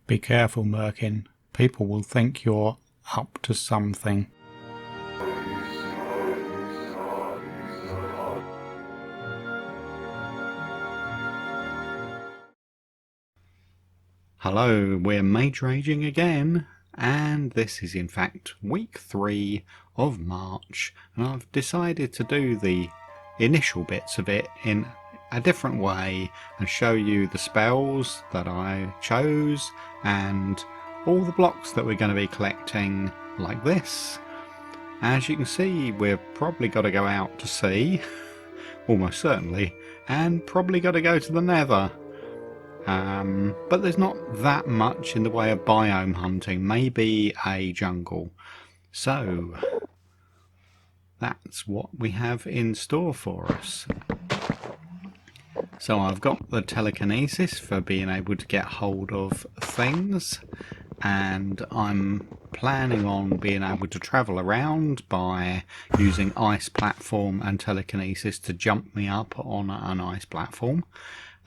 Be careful, Merkin. People will think you're up to something. Hello, we're Mage Raging again, and this is in fact week 3 of March, and I've decided to do the initial bits of it in a different way and show you the spells that I chose and all the blocks that we're going to be collecting like this. As you can see, we've probably got to go out to sea, almost certainly, and probably got to go to the Nether. But there's not that much in the way of biome hunting, maybe a jungle. So that's what we have in store for us. So I've got the telekinesis for being able to get hold of things, and I'm planning on being able to travel around by using ice platform and telekinesis to jump me up on an ice platform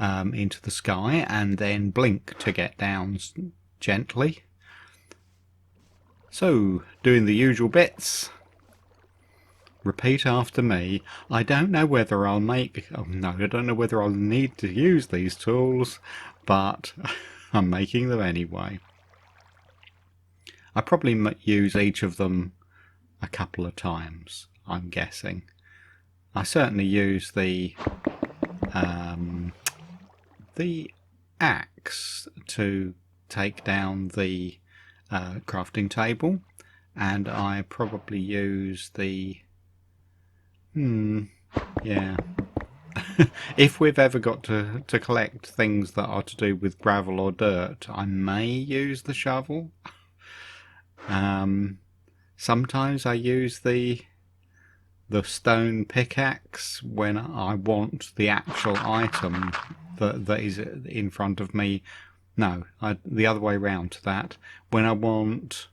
into the sky, and then blink to get down gently. So, doing the usual bits. Repeat after me. I don't know whether I'll make... Oh no, I don't know whether I'll need to use these tools, but I'm making them anyway. I probably use each of them a couple of times, I'm guessing. I certainly use the axe to take down the crafting table, and I probably use the... yeah. If we've ever got to collect things that are to do with gravel or dirt, I may use the shovel. Sometimes I use the stone pickaxe when I want the actual item that is in front of me. No, the other way round to that. When I want...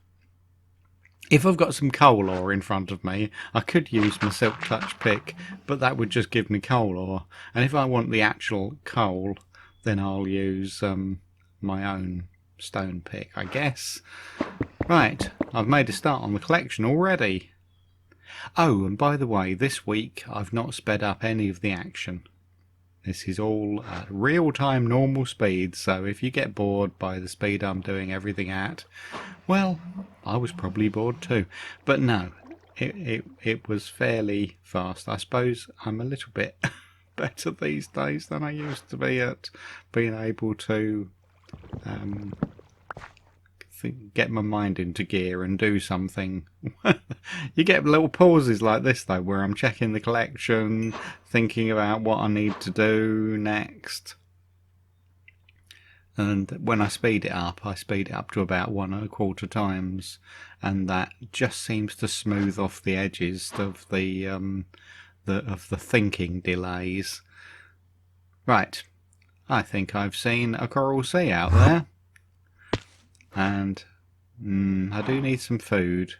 If I've got some coal ore in front of me, I could use my silk touch pick, but that would just give me coal ore. And if I want the actual coal, then I'll use my own stone pick, I guess. Right, I've made a start on the collection already. Oh, and by the way, this week I've not sped up any of the action. This is all at real-time normal speed, so if you get bored by the speed I'm doing everything at, well, I was probably bored too. But no, it was fairly fast. I suppose I'm a little bit better these days than I used to be at being able to get my mind into gear and do something. You get little pauses like this though, where I'm checking the collection, thinking about what I need to do next. And when I speed it up to about 1 1/4 times, and that just seems to smooth off the edges of the thinking delays. Right, I think I've seen a coral sea out there. And I do need some food.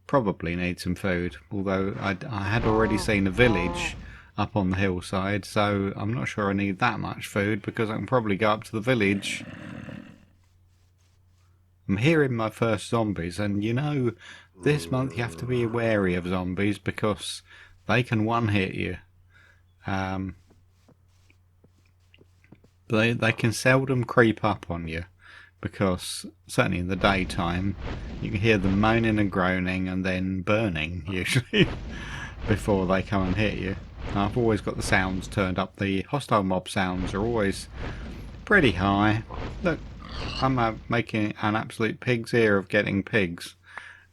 Probably need some food, although I had already seen a village up on the hillside, so I'm not sure I need that much food, because I can probably go up to the village. I'm hearing my first zombies, and you know, this month you have to be wary of zombies because they can one-hit you. They can seldom creep up on you, because certainly in the daytime you can hear them moaning and groaning and then burning usually before they come and hit you. I've always got the sounds turned up. The hostile mob sounds are always pretty high. Look, I'm making an absolute pig's ear of getting pigs.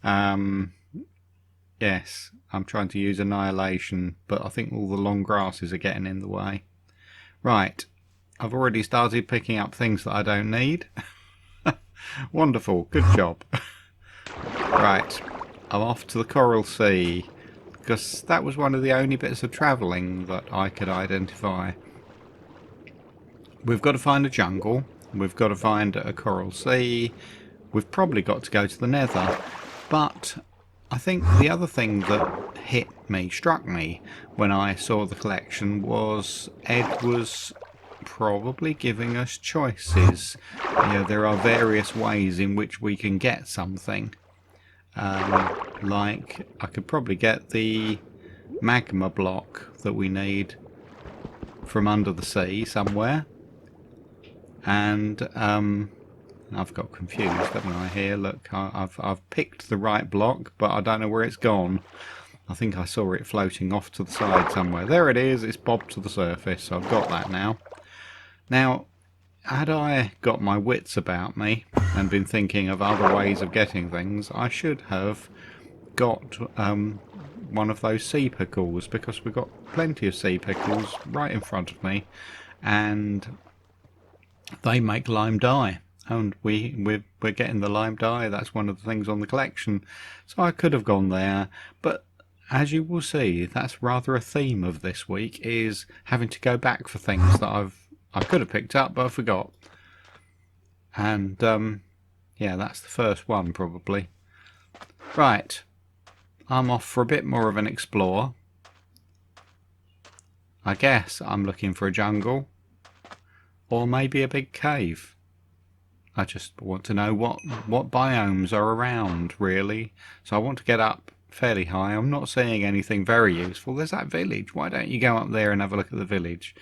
Yes, I'm trying to use annihilation, but I think all the long grasses are getting in the way. Right, I've already started picking up things that I don't need. Wonderful, good job. Right, I'm off to the Coral Sea, because that was one of the only bits of travelling that I could identify. We've got to find a jungle, we've got to find a Coral Sea, we've probably got to go to the Nether, but I think the other thing that struck me when I saw the collection was Ed was probably giving us choices. You know, there are various ways in which we can get something. Like, I could probably get the magma block that we need from under the sea somewhere. And I've got confused, haven't I, here? Look, I've picked the right block, but I don't know where it's gone. I think I saw it floating off to the side somewhere. There it is, it's bobbed to the surface, so I've got that now. Now, had I got my wits about me and been thinking of other ways of getting things, I should have got one of those sea pickles, because we've got plenty of sea pickles right in front of me, and they make lime dye, and we're getting the lime dye. That's one of the things on the collection, so I could have gone there, but as you will see, that's rather a theme of this week, is having to go back for things that I could have picked up but I forgot. And yeah, that's the first one probably. Right, I'm off for a bit more of an explore. I guess I'm looking for a jungle, or maybe a big cave. I just want to know what biomes are around, really. So I want to get up fairly high. I'm not seeing anything very useful. There's that village. Why don't you go up there and have a look at the village?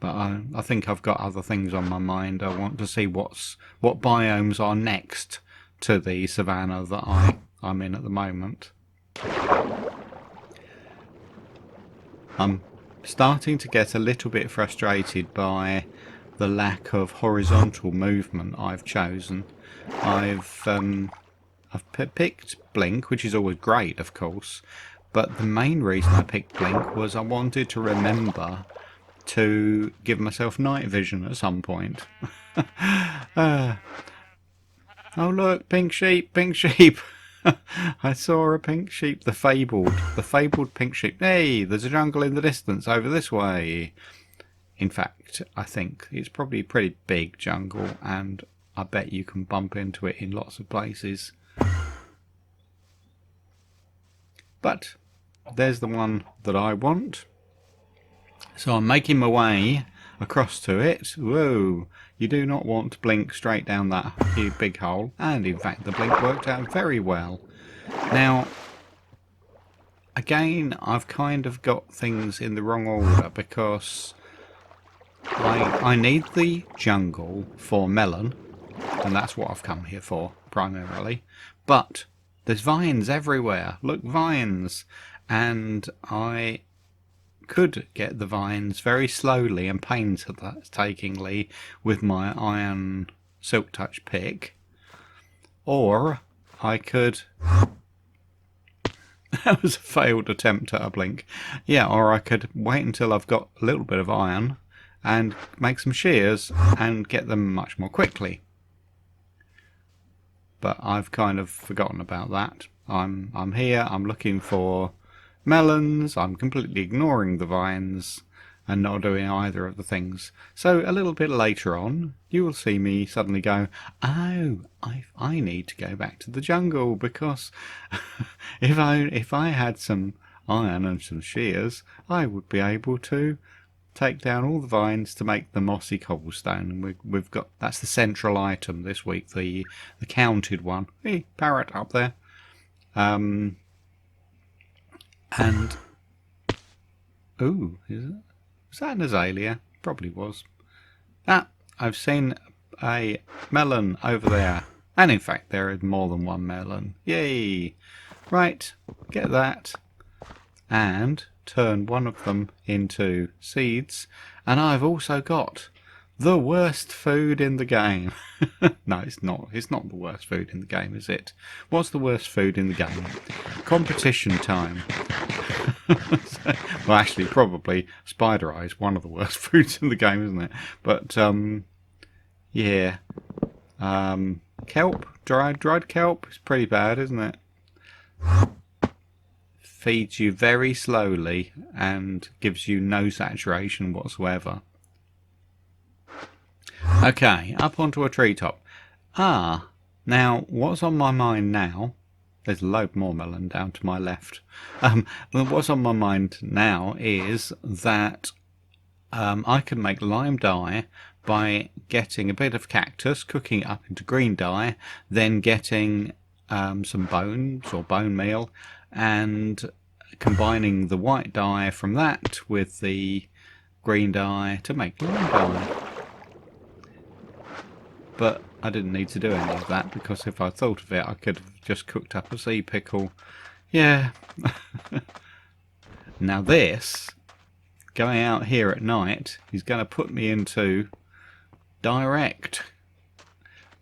But I think I've got other things on my mind. I want to see what biomes are next to the savannah that I'm in at the moment. I'm starting to get a little bit frustrated by the lack of horizontal movement I've chosen. I've picked Blink, which is always great, of course, but the main reason I picked Blink was I wanted to remember to give myself night vision at some point. Oh look, pink sheep, pink sheep. I saw a pink sheep, the fabled pink sheep. Hey, there's a jungle in the distance over this way. In fact, I think it's probably a pretty big jungle, and I bet you can bump into it in lots of places. But there's the one that I want. So I'm making my way across to it. Whoa, you do not want to blink straight down that big hole. And in fact, the blink worked out very well. Now, again, I've kind of got things in the wrong order, because I need the jungle for melon, and that's what I've come here for, primarily. But there's vines everywhere. Look, vines. And I could get the vines very slowly and painstakingly with my iron silk touch pick. Or I could... That was a failed attempt at a blink. Yeah, or I could wait until I've got a little bit of iron and make some shears and get them much more quickly. But I've kind of forgotten about that. I'm here, I'm looking for melons, I'm completely ignoring the vines and not doing either of the things. So a little bit later on, you will see me suddenly go, oh, I need to go back to the jungle, because if I had some iron and some shears, I would be able to take down all the vines to make the mossy cobblestone. And we've got, that's the central item this week, the counted one. Hey, parrot up there. And ooh, was that an azalea? Probably was. Ah, I've seen a melon over there. And in fact, there is more than one melon. Yay! Right, get that. And turn one of them into seeds. And I've also got the worst food in the game. No, it's not. It's not the worst food in the game, is it? What's the worst food in the game? Competition time. Well, actually, probably spider eye is one of the worst foods in the game, isn't it? But yeah, kelp, dried kelp is pretty bad, isn't it? Feeds you very slowly and gives you no saturation whatsoever. Okay, up onto a treetop. Ah, now what's on my mind now? There's a load more melon down to my left. Well, what's on my mind now is that I can make lime dye by getting a bit of cactus, cooking it up into green dye, then getting some bones or bone meal and combining the white dye from that with the green dye to make lime dye. But I didn't need to do any of that because if I thought of it I could have just cooked up a sea pickle. Yeah. Now this, going out here at night, is going to put me into direct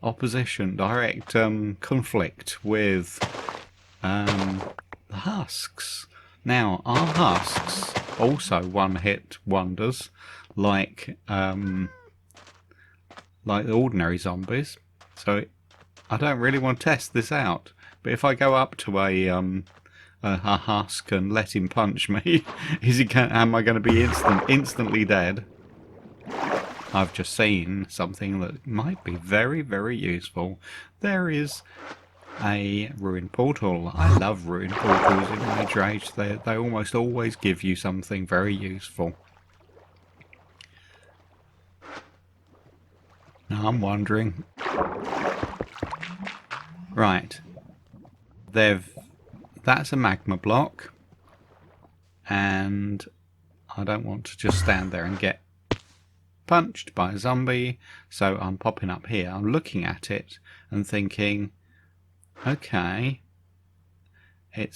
opposition, direct conflict with the Husks. Now, our Husks also one-hit wonders, like the ordinary zombies. So I don't really want to test this out. But if I go up to a Husk and let him punch me, am I going to be instantly dead? I've just seen something that might be very, very useful. There is a ruined portal. I love ruined portals in Mage Rage. They almost always give you something very useful. Now I'm wondering. Right. That's a magma block. And I don't want to just stand there and get punched by a zombie, so I'm popping up here. I'm looking at it and thinking, okay, has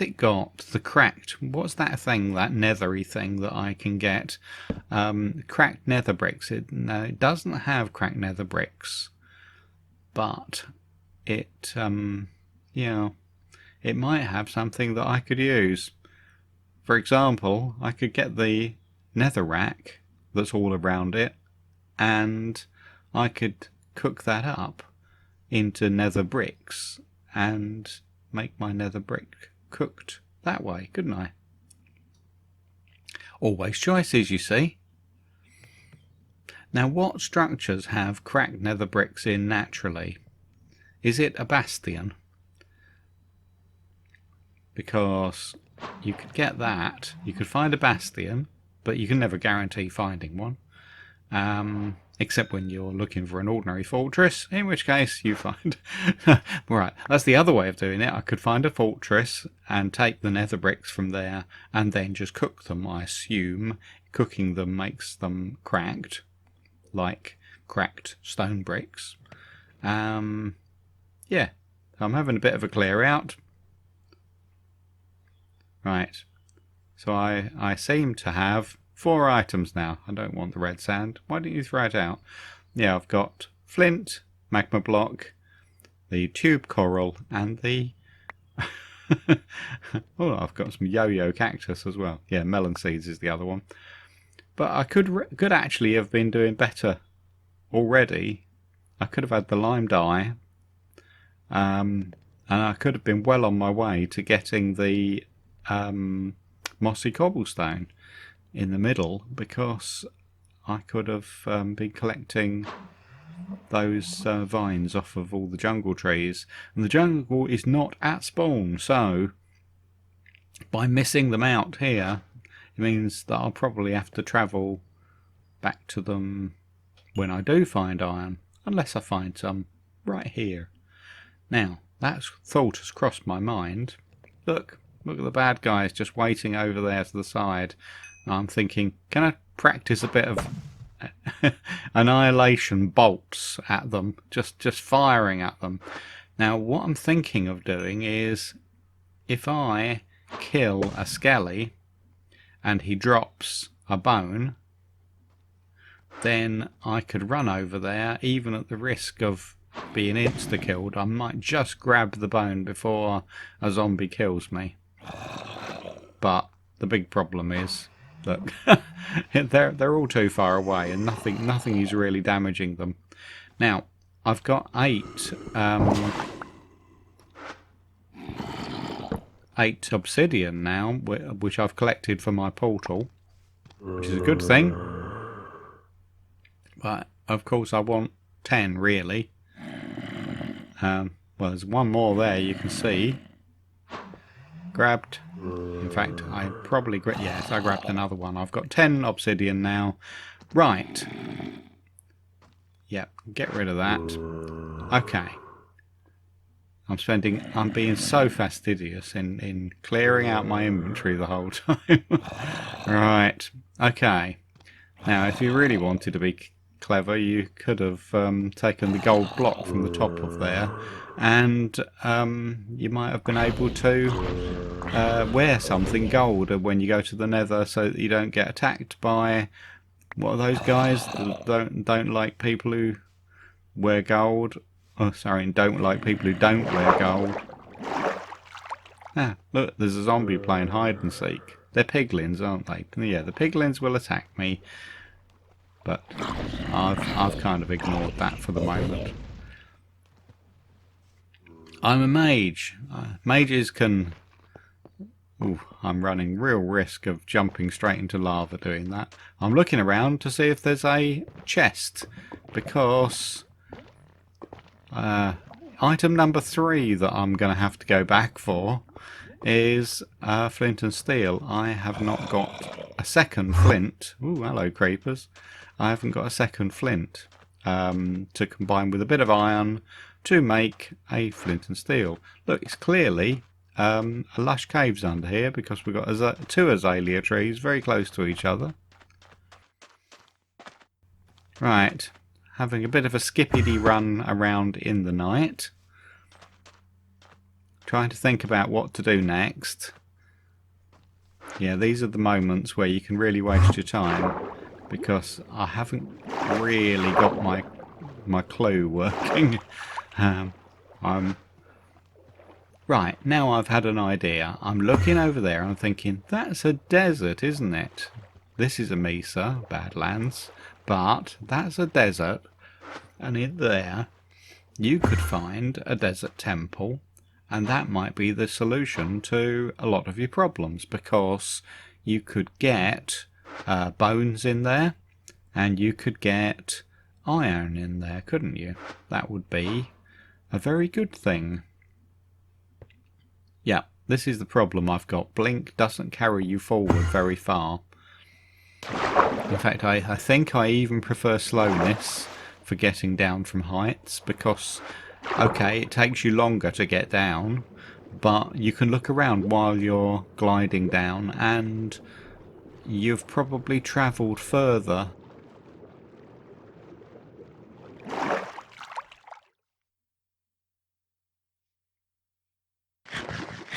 it got the cracked, what's that thing, that nethery thing that I can get? Cracked nether bricks. No, it doesn't have cracked nether bricks, but it, yeah, it might have something that I could use. For example, I could get the nether rack that's all around it, and I could cook that up into nether bricks and make my nether brick cooked that way, couldn't I? Always choices, you see. Now, what structures have cracked nether bricks in naturally? Is it a bastion? Because you could get that, you could find a bastion, but you can never guarantee finding one, except when you're looking for an ordinary fortress, in which case you find... Right, that's the other way of doing it. I could find a fortress and take the nether bricks from there and then just cook them, I assume. Cooking them makes them cracked, like cracked stone bricks. Yeah, I'm having a bit of a clear out. Right. So I seem to have 4 items now. I don't want the red sand. Why don't you throw it out? Yeah, I've got flint, magma block, the tube coral, and the... oh, I've got some yo-yo cactus as well. Yeah, melon seeds is the other one. But I could actually have been doing better already. I could have had the lime dye. And I could have been well on my way to getting the... mossy cobblestone in the middle, because I could have been collecting those vines off of all the jungle trees, and the jungle is not at spawn, so by missing them out here it means that I'll probably have to travel back to them when I do find iron, unless I find some right here. Now that thought has crossed my mind. Look at the bad guys just waiting over there to the side. I'm thinking, can I practice a bit of annihilation bolts at them? Just firing at them. Now, what I'm thinking of doing is, if I kill a skelly and he drops a bone, then I could run over there, even at the risk of being insta-killed. I might just grab the bone before a zombie kills me. But the big problem is that they're all too far away, and nothing is really damaging them. Now I've got 8 obsidian now, which I've collected for my portal, which is a good thing. But of course I want 10 really. Well, there's one more there, you can see. grabbed. In fact, I probably yes, I grabbed another one. I've got 10 obsidian now. Right. Yep, get rid of that. Okay. I'm being so fastidious in clearing out my inventory the whole time. Right. Okay. Now, if you really wanted to be clever, you could have taken the gold block from the top of there, and you might have been able to wear something gold when you go to the Nether, so that you don't get attacked by what are those guys that don't like people who wear gold. Oh, sorry, don't like people who don't wear gold. Ah, look, there's a zombie playing hide and seek. They're piglins, aren't they? Yeah, the piglins will attack me, but I've kind of ignored that for the moment. I'm a mage. Mages can... Ooh, I'm running real risk of jumping straight into lava doing that. I'm looking around to see if there's a chest, because item number 3 that I'm going to have to go back for is flint and steel. I have not got a second flint. Ooh, hello creepers. I haven't got a second flint to combine with a bit of iron to make a flint and steel. Look, it's clearly a lush caves under here, because we've got 2 azalea trees very close to each other. Right, having a bit of a skippity run around in the night, trying to think about what to do next. Yeah, these are the moments where you can really waste your time, because I haven't really got my clue working. Right, now I've had an idea. I'm looking over there and I'm thinking, that's a desert, isn't it? This is a Mesa, Badlands, but that's a desert, and in there you could find a desert temple, and that might be the solution to a lot of your problems, because you could get bones in there, and you could get iron in there, couldn't you? That would be a very good thing. Yeah, this is the problem I've got. Blink doesn't carry you forward very far. In fact, I think I even prefer slowness for getting down from heights, because, okay, it takes you longer to get down, but you can look around while you're gliding down, and you've probably travelled further.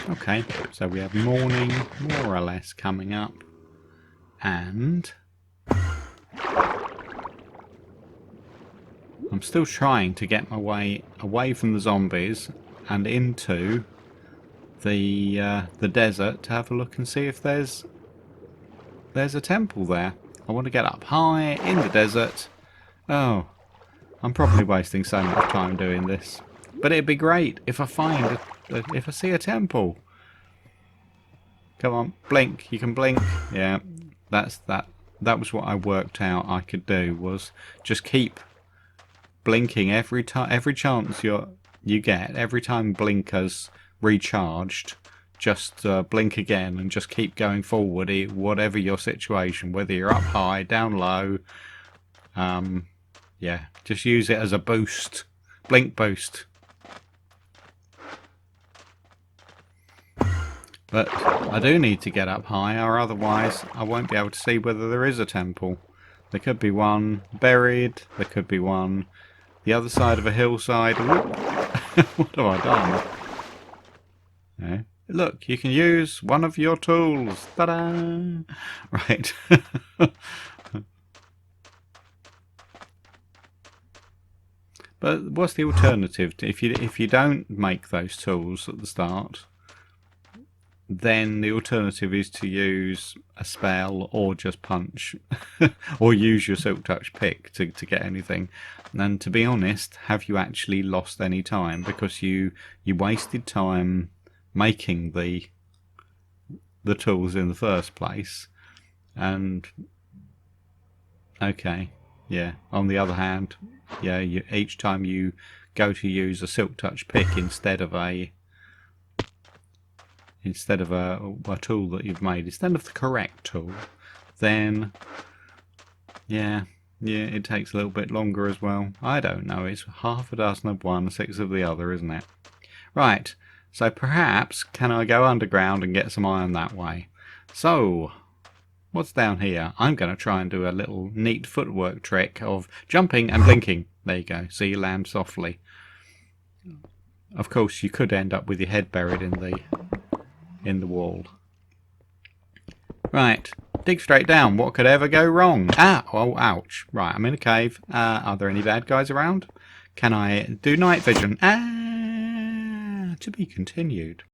Okay, so we have morning more or less coming up, and I'm still trying to get my way away from the zombies and into the desert to have a look and see if there's a temple there. I want to get up high in the desert. Oh, I'm probably wasting so much time doing this, but it'd be great if I find if I see a temple. Come on, blink. You can blink. Yeah, that was what I worked out I could do, was just keep blinking every chance you get. Every time blinker's recharged, just blink again and just keep going forward, whatever your situation, whether you're up high, down low. Yeah, just use it as a boost. Blink boost. But I do need to get up high, or otherwise I won't be able to see whether there is a temple. There could be one buried, there could be one the other side of a hillside. What have I done? Yeah. Look, you can use one of your tools. Ta-da! Right. But what's the alternative? If you don't make those tools at the start, then the alternative is to use a spell or just punch or use your silk touch pick to get anything. And to be honest, have you actually lost any time? Because you wasted time making the tools in the first place. And okay, yeah, on the other hand, yeah, each time you go to use a silk touch pick instead of a instead of a tool that you've made, instead of the correct tool, then yeah, it takes a little bit longer as well. I don't know, it's half a dozen of one, 6 of the other, isn't it? Right, so perhaps can I go underground and get some iron that way? So, what's down here? I'm going to try and do a little neat footwork trick of jumping and blinking. There you go, so you land softly. Of course, you could end up with your head buried in the wall. Right, dig straight down. What could ever go wrong? Ah, oh, ouch. Right, I'm in a cave. Are there any bad guys around? Can I do night vision? To be continued.